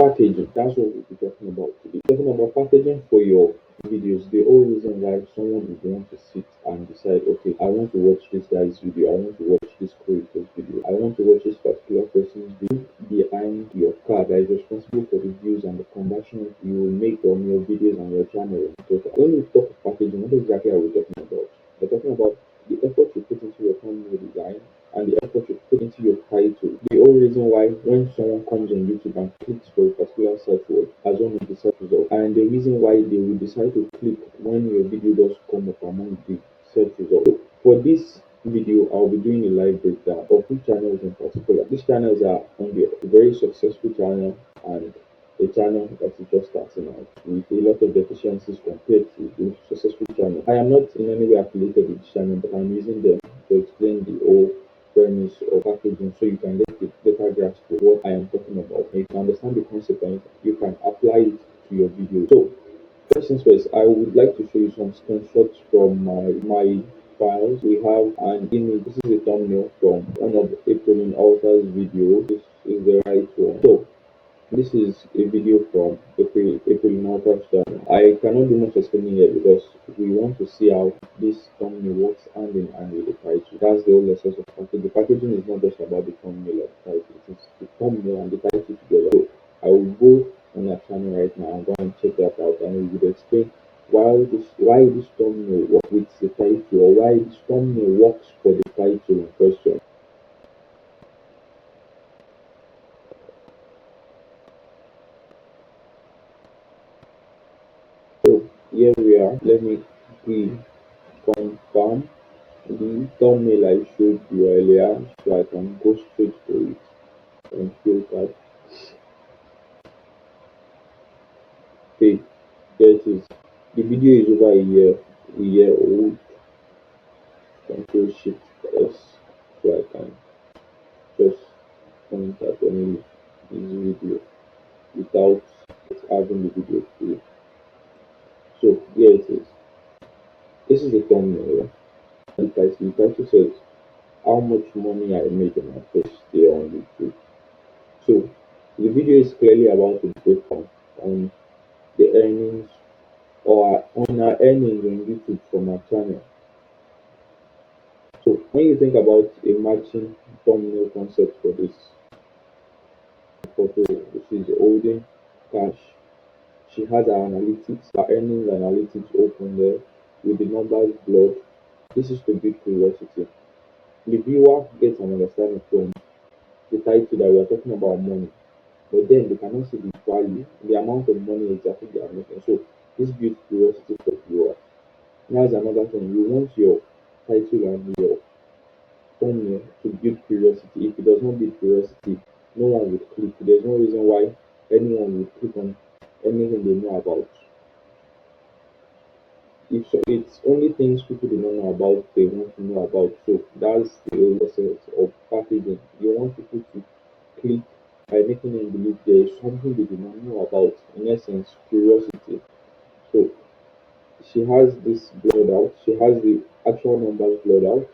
Packaging, that's what we'll be talking about today. Talking about packaging for your videos, the whole reason why someone would want to sit and decide, okay, I want to watch this guy's video, I want to watch this creator's video, I want to watch this particular person's video behind your car that is responsible for the views and the conversions you will make on your videos and your channel. So when we talk of packaging, what exactly are we talking about? We're talking about the effort you put into your thumbnail design and the effort you put into your title. The whole reason why when someone comes on YouTube and clicks for a particular search word as one of the search results, and the reason why they will decide to click when your video does come up among the search results. So for this video, I'll be doing a live breakdown of two channels in particular. These channels are on the very successful channel and a channel that is just starting out with a lot of deficiencies compared to the successful channel. I am not in any way affiliated with this channel, but I'm using them to explain the whole premise of packaging so you can get a better grasp of what I am talking about. And you can understand the concept and you can apply it to your video. So first things first, I would like to show you some screenshots from my files. We have an image. This is a thumbnail from one of April Alta's video. This is the right one. So this is a video from April Alta's channel. I cannot do much explaining here because we want to see how this thumbnail works hand in hand with the title. That's the whole essence of packaging. The packaging is not just about the thumbnail and the title. It's the thumbnail and the title together. So I will go on our channel right now and go and check that out, and we will explain why this thumbnail works with the title, or why this thumbnail works for the title in question. So here we are. Let me confirm the thumbnail I showed you earlier, so I can go straight to it and filter. Okay, there it is. The video is over a year old. Control Shift S, so I can just point at any this video without having the video play. So here it is. This is the thumbnail. And the title says how much money I made on my first day on YouTube. So the video is clearly about the breakdown on the earnings or on our earnings on YouTube from our channel. So when you think about a matching thumbnail concept for this photo, which is holding cash, she has her analytics, her earnings analytics open there with the numbers blurred. This is to build curiosity. The viewer gets an understanding from the title that we are talking about money, but then they cannot see the value, the amount of money exactly they are making. So this builds curiosity for the viewer. Here's another thing: you want your title and your thumbnail to build curiosity. If it does not build curiosity, no one would click. There's no reason why anyone would click on anything they know about. If so, it's only things people do not know about they want to know about. So that's the whole essence of packaging. You want people to click by making them believe there is something they do not know about. In essence, curiosity. So she has this blurred out. She has the actual numbers blurred out,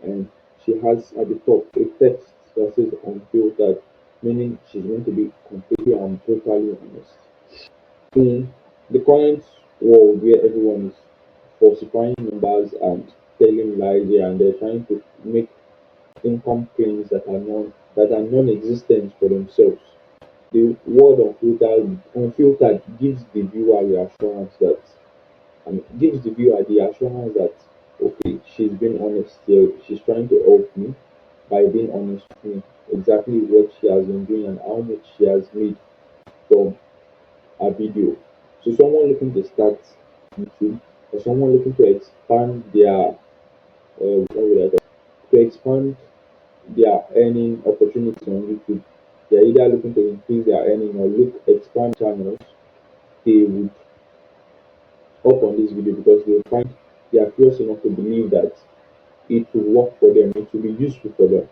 and she has at the top a text that says unfiltered, meaning she's going to be completely and totally honest. In the current world where everyone is falsifying numbers and telling lies here and they're trying to make income claims that are non-existent for themselves, the word unfiltered gives the viewer reassurance that and gives the viewer the assurance that okay, she's being honest here, she's trying to help me by being honest with me exactly what she has been doing and how much she has made from a video. So someone looking to start YouTube or someone looking to expand their what would I call to expand their earning opportunities on YouTube, they're either looking to increase their earning or look expand channels, they would hop on this video because they find they are close enough to believe that it will work for them, it will be useful for them.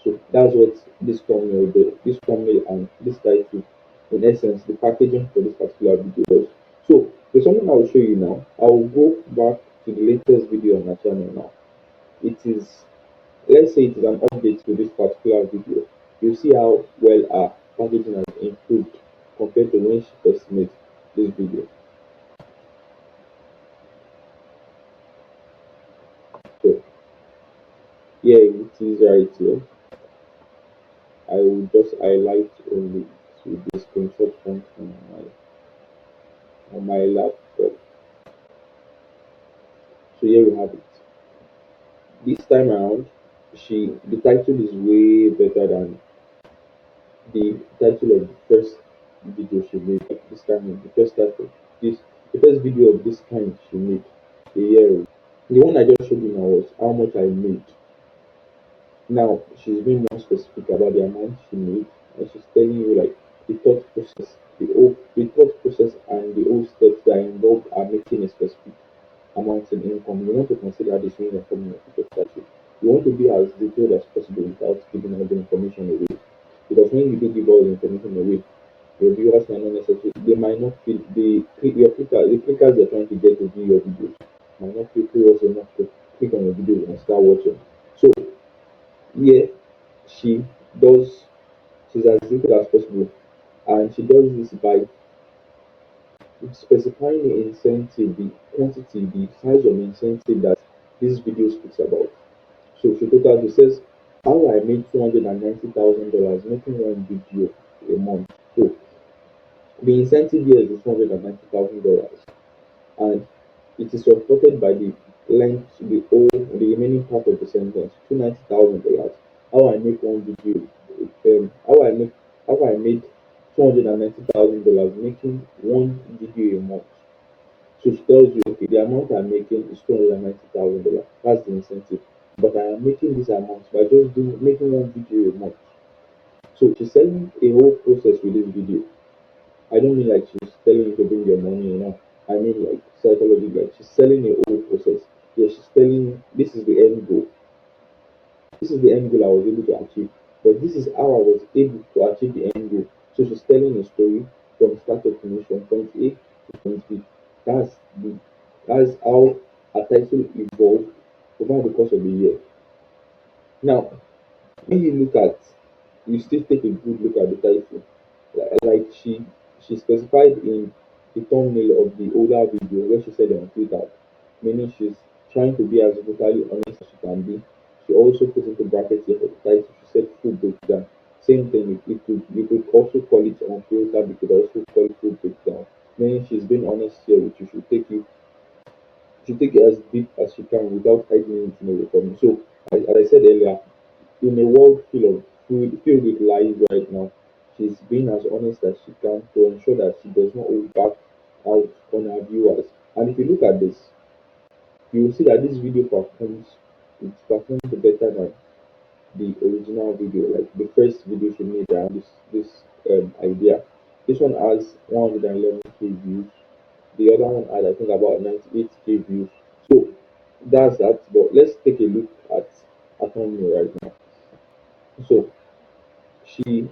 So that's what this thumbnail does. This thumbnail and this title, in essence, the packaging for this particular video does. So there's something I will show you now. I will go back to the latest video on my channel now. It is, let's say it is an update to this particular video. You see how well our packaging has improved when she first made this video. So yeah, it is right here. I will just highlight only to the screenshot point on my laptop. So here we have it. This time around, the title is way better than the title of the first video she made. This time, the first title, this the first video of this kind she made a year ago. The one I just showed you now was how much I made. Now she's being more specific about the amount she made, and she's telling you like the thought process and the whole steps that are involved are making a specific amount in income. You want to consider this when you're coming up with your strategy. You want to be as detailed as possible without giving all the information away. Because when you do give all the information away, your viewers might not necessarily, they might not feel the clickers they're trying to get to view your videos might not feel curious enough to click on your video and start watching. So yeah, she does she's as detailed as possible, and she does this by specifying the incentive, the quantity, the size of incentive that this video speaks about. So she says how I made $290,000 making one video a month. So the incentive here is $290,000, and it is supported by the length, the remaining part of the sentence. $290,000. How I make one video, um, how I make, how I made $290,000 making one video a month. So she tells you, okay, the amount I'm making is $290,000. That's the incentive. But I am making this amount by just making one video a month. So she's selling a whole process with this video. I don't mean like she's telling you to bring your money, I mean like psychology, like she's selling a whole process. Yeah, she's telling you this is the end goal. This is the end goal I was able to achieve. But this is how I was able to achieve the end goal. So she's telling a story from start to finish, from point A to point B. That's the that's how a title evolved over the course of the year. Now, when you look at, you still take a good look at the title. Like she specified in the thumbnail of the older video where she said on Twitter, meaning she's trying to be as brutally honest as she can be. She also put into brackets here for the title. She said full breakdown. Same thing. You could also call it unfiltered. You could also call it full breakdown. Meaning she's being honest here, which you should take it as deep as she can without hiding anything away from you. So, as I said earlier, in a world filled with lies right now, she's being as honest as she can to ensure that she does not hold back out on her viewers. And if you look at this, you will see that this video performs better than the original video, like the first video she made around this idea. This one has 111K views. The other one had I think about 98K views. So that's that. But let's take a look at Honey right now. So she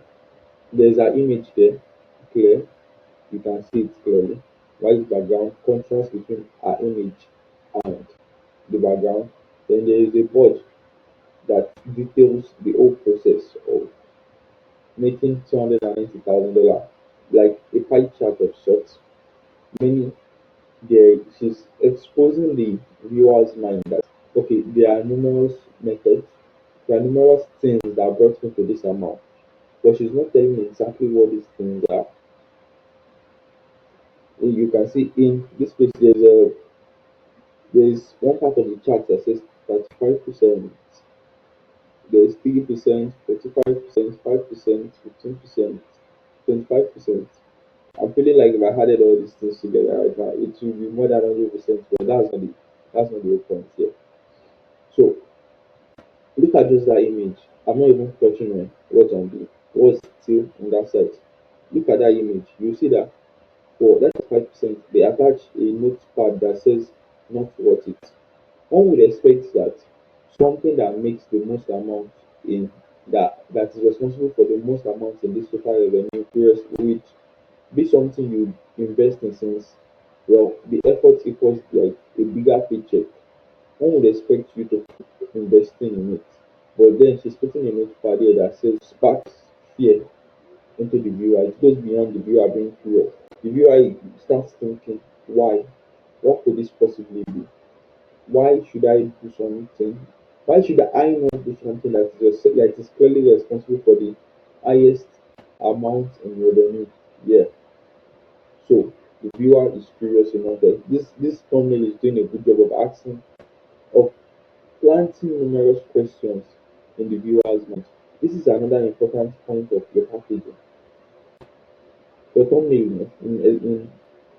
there's an image there, clear. You can see it clearly. White background, contrast between her image and the background. Then there is a board that details the whole process of making $290,000, like a pie chart of sorts. Meaning, she's exposing the viewer's mind that okay, there are numerous methods, there are numerous things that brought me to this amount, but she's not telling me exactly what these things are. You can see in this page there's one part of the chart that says 35%, there's 3%, 45%, 5%, 15%, 25%. I'm feeling like if I added all these things together right now, it will be more than 100%, but that's not the whole point here. So look at just that image. I'm not even touching on what's still on that side. Look at that image. You see that for that 5%, they attach a notepad that says not worth it. One would expect that something that makes the most amount in that is responsible for the most amount in this total revenue period would be something you invest in since well the effort equals like a bigger paycheck. One would expect you to keep investing in it. But then she's putting a notepad here that says sparks fear. into the viewer. It goes beyond the viewer being curious. The viewer starts thinking, why? What could this possibly be? Why should I do something? Why should I not do something that is clearly responsible for the highest amount in revenue? Yeah. So the viewer is curious enough that this thumbnail is doing a good job of planting numerous questions in the viewer's mind. This is another important point of your packaging. Your thumbnail,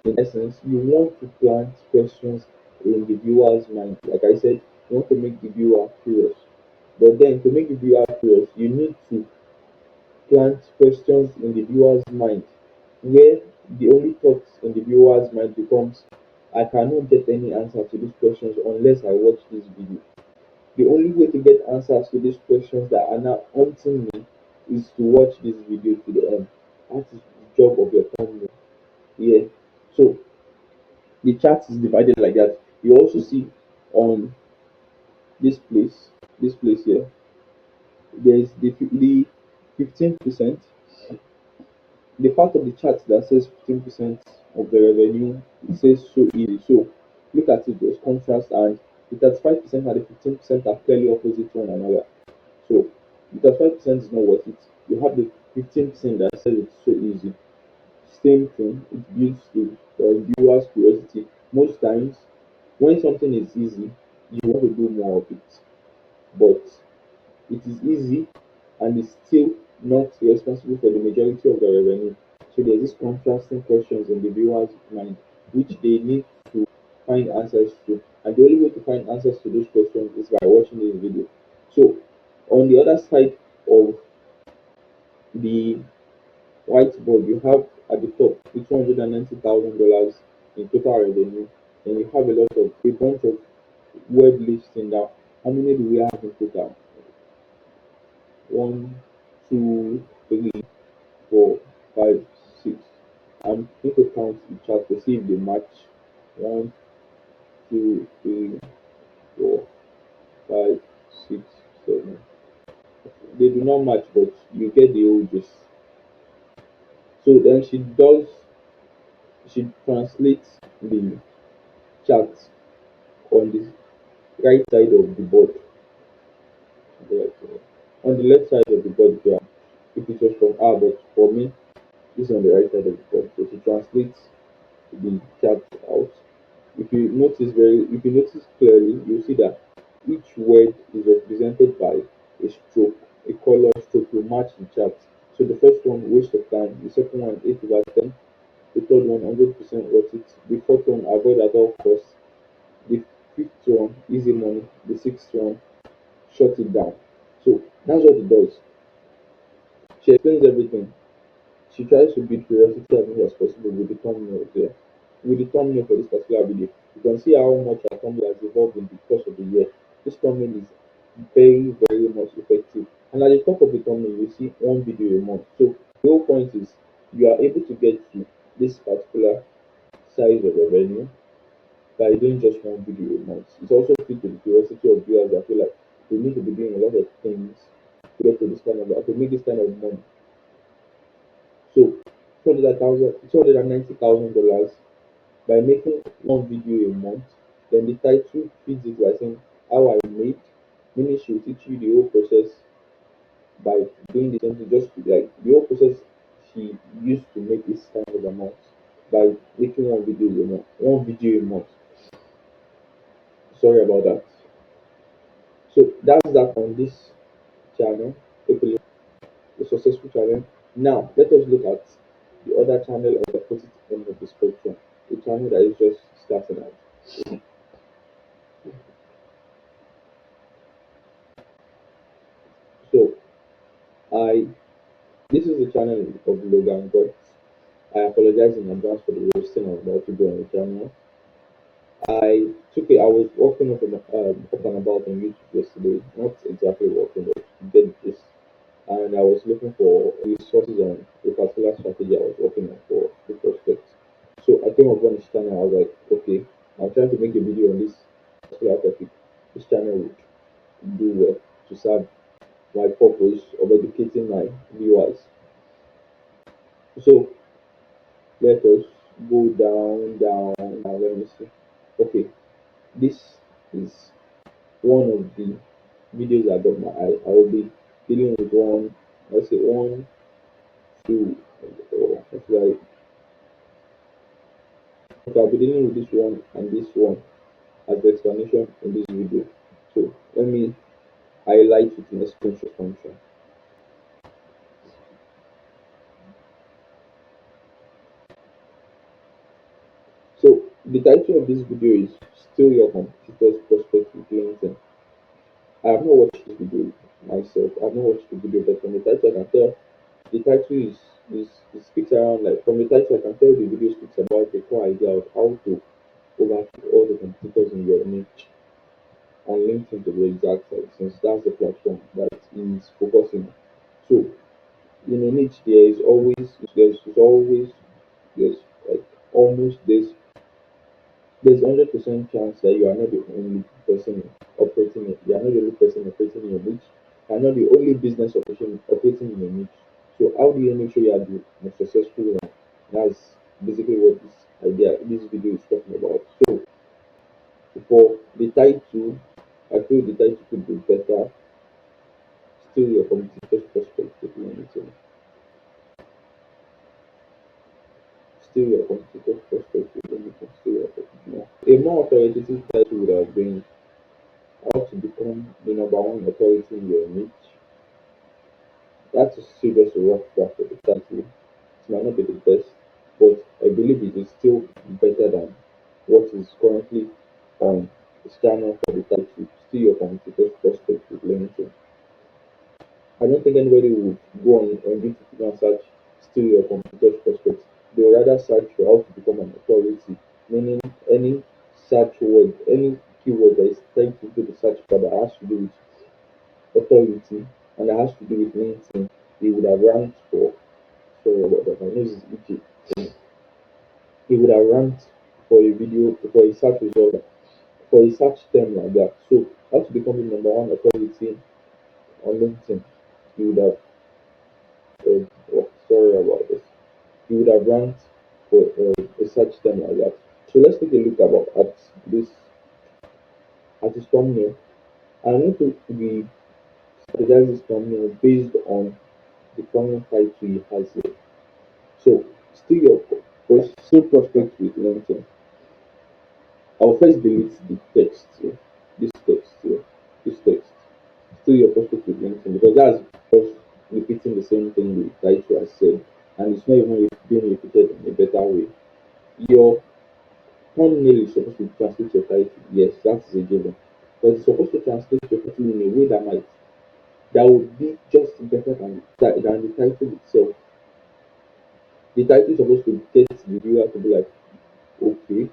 in essence, you want to plant questions in the viewer's mind. Like I said, you want to make the viewer curious. But then to make the viewer curious, you need to plant questions in the viewer's mind where the only thought in the viewer's mind becomes, I cannot get any answer to these questions unless I watch this video. The only way to get answers to these questions that are now haunting me is to watch this video to the end. That is the job of your thumbnail. Yeah. So the chart is divided like that. You also see on this place here, there's the 15%, the part of the chart that says 15% of the revenue, it says so easy. So look at it, there's contrast, and the 35% and the 15% are clearly opposite one another. So the 35% is not worth it. You have the 15% that says it's so easy. Same thing, it builds the viewer's curiosity. Most times, when something is easy, you want to do more of it. But it is easy and is still not responsible for the majority of the revenue. So there's this contrasting questions in the viewer's mind, which they need to find answers to. And the only way to find answers to those questions is by watching this video. So on the other side of the whiteboard, you have at the top the $290,000 in total revenue, and you have a bunch of web listing that how many do we have in total? One, two, three, 4, 5, 6. I'm going to count the chart to see if they match. One, two, three, 4, 5, 6, 7. They do not match, but you get the old gist. So then she translates the chart on the right side of the board. On the left side of the board, yeah, if it was from her, but for me, this is on the right side of the board. So she translates the chart out. If you notice clearly, you'll see that each word is represented by a stroke, a color stroke to match the chart. So the first one, waste of time. The second one, 8/10. The third one, 100% worth it. The fourth one, avoid at all costs. The fifth one, easy money. The sixth one, shut it down. So that's what it does. She explains everything. She tries to build curiosity as much as possible with the thumbnail there. With the thumbnail for this particular video, you can see how much our thumbnail has evolved in the course of the year. This thumbnail is very, very much effective. And at the top of the thumbnail, you see one video a month. So the whole point is you are able to get to this particular size of revenue by doing just one video a month. It's also fit to the curiosity of viewers that feel like they need to be doing a lot of things to get to this kind of to make this kind of money. So $290,000 by making one video a month. Then the title feeds it by saying how I made, meaning she will teach you the whole process by doing the same thing, just like the whole process she used to make this kind of amount by making one video a month. Sorry about that. So that's that on this channel, hopefully a successful channel. Now let us look at the other channel on the opposite end of the spectrum, a channel that is just starting out. So I this is the channel of Logan, but I apologize in advance for the roasting I'm about to do on the channel. I was walking up and about on YouTube yesterday, not exactly walking, but did this, and I was looking for resources on a particular strategy I was working on for the prospect. So I came upon this channel. I was like, okay, I'm trying to make a video on this particular topic. This channel would do well to serve my purpose of educating my viewers. So let us go down, down, down. Let me see. Okay, this is one of the videos that got my eye. I will be dealing with one, let's say one, two, it's like, okay, I'll be dealing with this one and this one as the explanation in this video. So let me highlight it in a screenshot function. So the title of this video is Still Your Competitor's Prospect with LinkedIn. I have not watched this video myself. I have not watched the video, but from the title I can tell the title is it speaks around, like from the title I can tell the video speaks about the core idea of how to overtake all the competitors in your niche on LinkedIn, to be exact, like, since that's the platform that is focusing on. So in a niche there's like almost there's 100% chance that you are not the only person operating it. You are not the only person operating in your niche. You are not the only business operating in your niche. So how do you make sure you are the most successful one? That's basically what this video is talking about. So for the title, I feel the title could be better. Still your competitor's perspective. Still your competitor's perspective. Still your competitor. A more authoritative title would have been how to become the number one authority in your niche. That's a serious rough draft of the title. It might not be the best, but I believe it is still better than what is currently on the channel for the title. Still your competitor's prospect with LinkedIn. I don't think anybody would go on YouTube to go and search still your competitor's prospect. They will rather search for how to become an authority, meaning any search word, any keyword that is typed into the search bar that has to do with authority and that has to do with LinkedIn, he would have ranked for. Sorry about that. My nose is itchy. He would have ranked for a video for a search result for a search term like that. So how to become the number one authority on LinkedIn? He would have. Oh, sorry about this. He would have ranked for a search term like that. So let's take a look at this at his thumbnail. I need to be strategize this thumbnail based on the thumbnail title he has here. So, still your still prospect with LinkedIn. I'll first delete the text here. This text here. This text. Still your prospect with LinkedIn, because that's just repeating the same thing the title has said, and it's not even being repeated in a better way. Your thumbnail is supposed to translate your title. Yes, that's a given. But it's supposed to translate your title in a way that would be just better than the title itself. The title is supposed to get the viewer to be like, okay,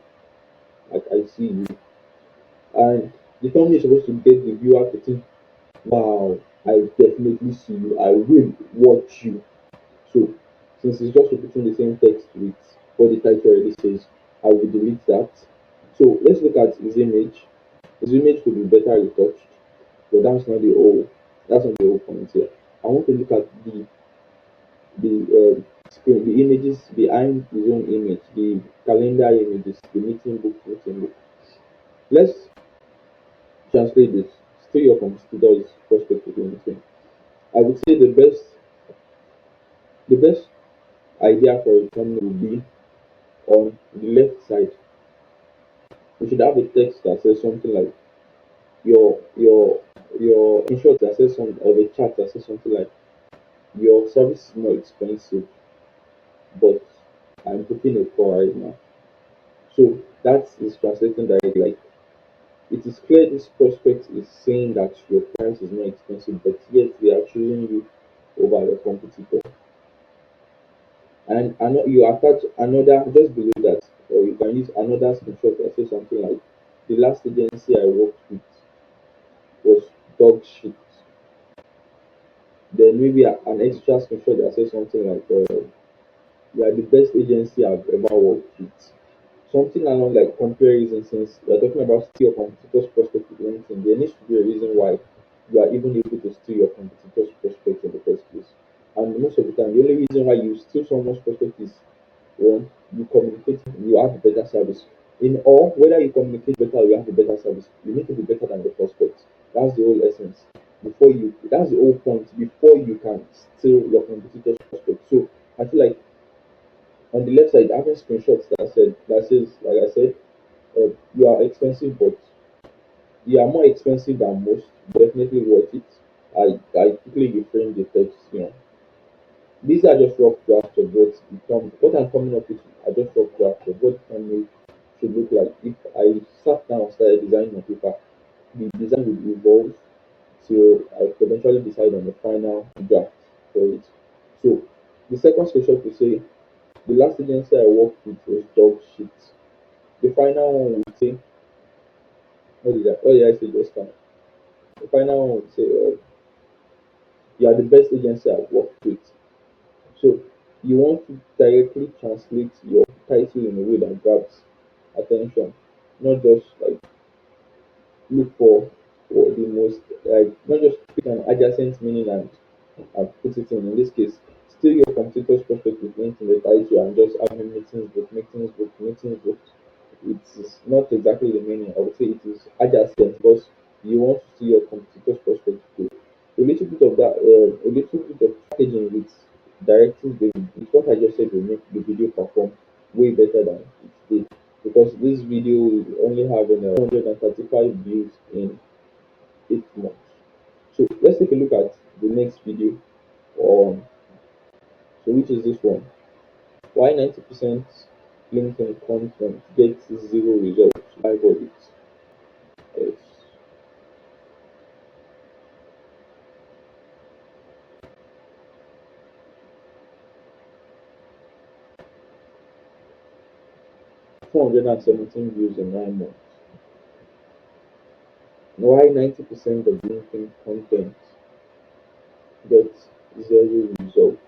like I see you. And the thumbnail is supposed to get the viewer to think, wow, I definitely see you. I will watch you. So since it's just repeating the same text with what the title already says, I will delete that. So let's look at his image. His image could be better retouched, but that's not the whole point here. I want to look at the images behind his own image, the calendar images, the meeting book. Let's translate this. Still your competitors' perspective in anything. I would say the best idea for a thumbnail would be on the left side. We should have a text that says something like your in short that says something, or a chat that says something like your service is more expensive, but I'm booking a call right now. So that is translating directly, like it is clear this prospect is saying that your price is more expensive, but yet they are choosing you over your competitor. And you attach another just below that, or you can use another screenshot that says something like the last agency I worked with was dog shit. Then maybe an extra screenshot that says something like you are the best agency I've ever worked with. Something along like comparison, since we're talking about steal your competitor's prospect with LinkedIn, there needs to be a reason why you are even able to steal your competitor's prospect in the first place. And most of the time, the only reason why you steal someone's prospect is one, you communicate, you have a better service. In all, whether you communicate better or you have a better service, you need to be better than the prospect. That's the whole essence. That's the whole point. Before you can steal your competitor's prospect. So I feel like on the left side, having screenshots that says, like I said, you are expensive, but you are more expensive than most. Definitely worth it. I quickly reframe the text. These are just rough drafts of what I'm coming up with are just rough drafts of what thumbnail should look like. If I sat down and started designing on paper, the design would evolve till I could eventually decide on the final draft for it. So the second screenshot will say the last agency I worked with was dog shit. The final one would say, what did I say just now? The final one would say, you are the best agency I've worked with. So you want to directly translate your title in a way that grabs attention, not just like look for the most like not just pick an adjacent meaning and put it in. In this case, still your competitor's prospect with links in the title and just having meetings booked. It is not exactly the meaning. I would say it is adjacent because you want to see your competitor's prospect too. A little bit of packaging with directing with what I just said will make the video perform way better than it did. Because this video will only have 135 views in 8 months. So let's take a look at the next video. Um, so which is this one? Why 90% LinkedIn content gets zero results? Live audit. Yes. 417 views in 9 months. Why 90% of LinkedIn content gets zero results?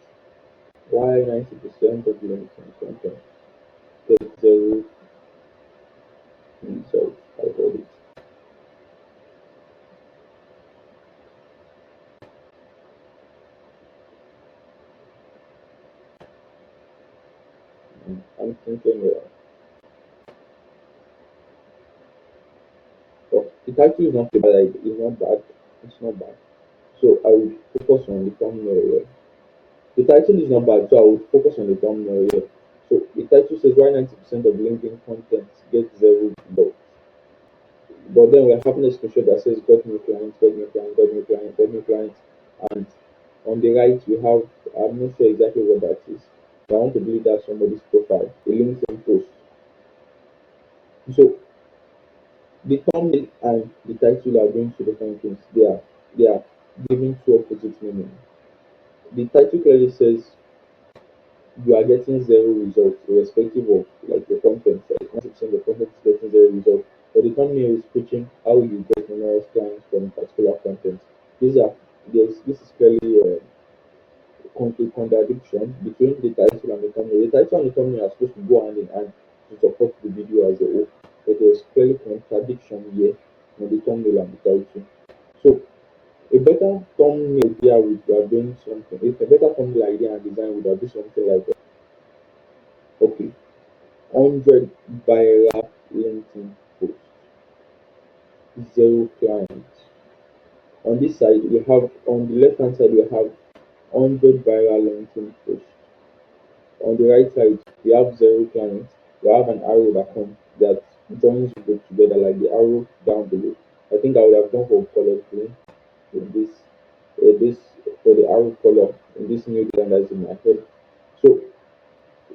Why 90% of LinkedIn content gets zero results? Live audit. I'm thinking, but the title is not a bad idea. It's not bad. It's not bad. So I will focus on the thumbnail here. The title is not bad, so I would focus on the thumbnail here. So the title says why 90% of LinkedIn content gets zero results. But then we're having a screenshot that says got new clients, got new clients, got new clients, got new clients. And on the right we have, I'm not sure exactly what that is. But I want to believe that's somebody's profile, a LinkedIn post. So the thumbnail and the title are doing two different things. They are giving two opposite meanings. The title clearly says you are getting zero results irrespective of like the content. Like 90% of the content is getting zero results. But the thumbnail is preaching how you get numerous clients from particular content. These are this is clearly a contradiction between the title and the thumbnail. The title and the thumbnail are supposed to go hand in hand to support the video as a whole. But there's clearly contradiction here in the thumbnail and the title. So a better thumbnail idea would have been something. If a better thumbnail idea and design would have been something like okay, 100 viral LinkedIn posts, zero clients. On this side, we have on the left hand side we have 100 viral LinkedIn posts. On the right side, we have zero clients. We have an arrow that joins both together, like the arrow down below. I think I would have gone for color green in this for the arrow color in this new design that's in my head. So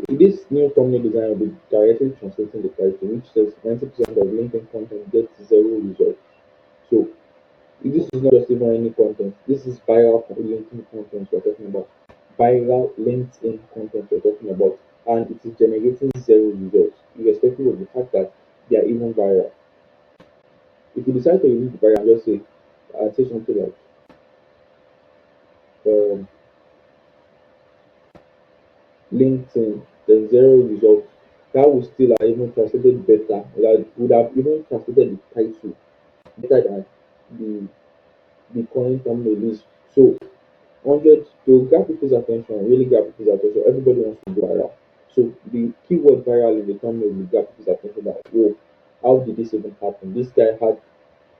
this new thumbnail design will be directly translating the title, which says 90% of LinkedIn content gets zero results. So this is not just even any content. This is viral LinkedIn content we're talking about. Viral LinkedIn content we're talking about, and it is generating zero results, irrespective of the fact that they are even viral. If you decide to use viral and just say, I'll say something like, um, LinkedIn, the zero results, that would still have even translated better. That would have even translated the title better than the the current thumbnail is. So 100 to grab people's attention, really grab people's attention. Everybody wants to go viral. So the keyword viral in the thumbnail will grab people's attention that, whoa, how did this even happen? This guy had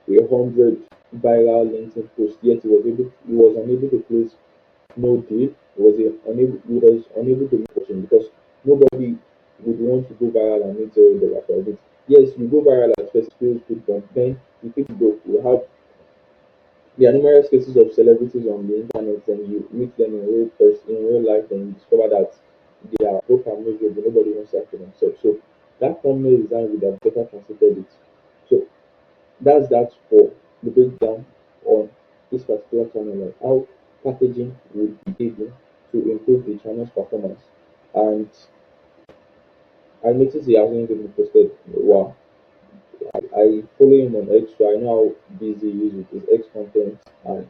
100 viral LinkedIn posts, yet he was unable to close no deal. He was unable to make fortune because nobody would want to go viral and make $0 for it. Yes, you go viral at first, feels good, but then you keep go. You have there are numerous cases of celebrities on the internet, and you meet them in real life, and you discover that they are broke and miserable. Nobody wants that for themselves. So that thumbnail design would have better translated it. So that's that for the breakdown on this particular channel and how packaging would be able to improve the channel's performance. And I noticed he hasn't even posted in a while. I follow him on X, so I know how busy he is with his X content and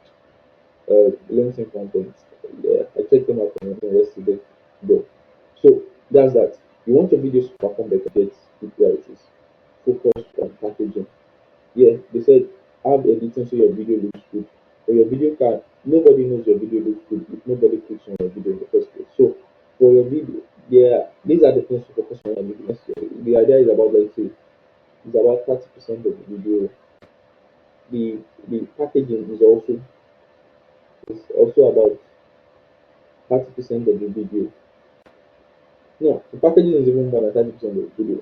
LinkedIn content. Yeah, I checked them out on LinkedIn yesterday, though. So that's that. You want your videos to perform better, get good priorities. Focus on packaging. Yeah, they said have editing so your video looks good. But your video can nobody knows your video looks good if nobody clicks on your video in the first place. So for your video, yeah, these are the things to focus on. The idea is about, let's say, it's about 30% of the video. The packaging is also about 30% of the video. No, the packaging is even more than 30% of the video.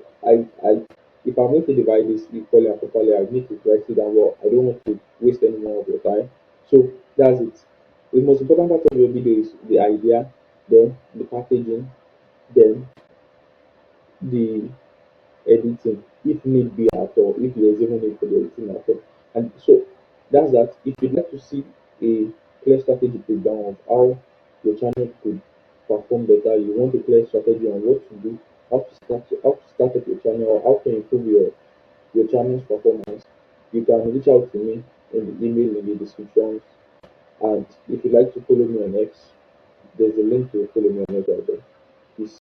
If I'm going to divide this equally and properly, I need to write it down well. I don't want to waste any more of your time. So that's it. The most important part of your video is the idea, then the packaging, then the editing, if need be at all, if there's even need for the editing at all. And so that's that. If you'd like to see a clear strategy breakdown of how your channel could perform better, you want a clear strategy on what to do, how to start up your channel, or how to improve your channel's performance, you can reach out to me in the email in the description. And if you'd like to follow me on X, there's a link to follow me on X right there. Peace.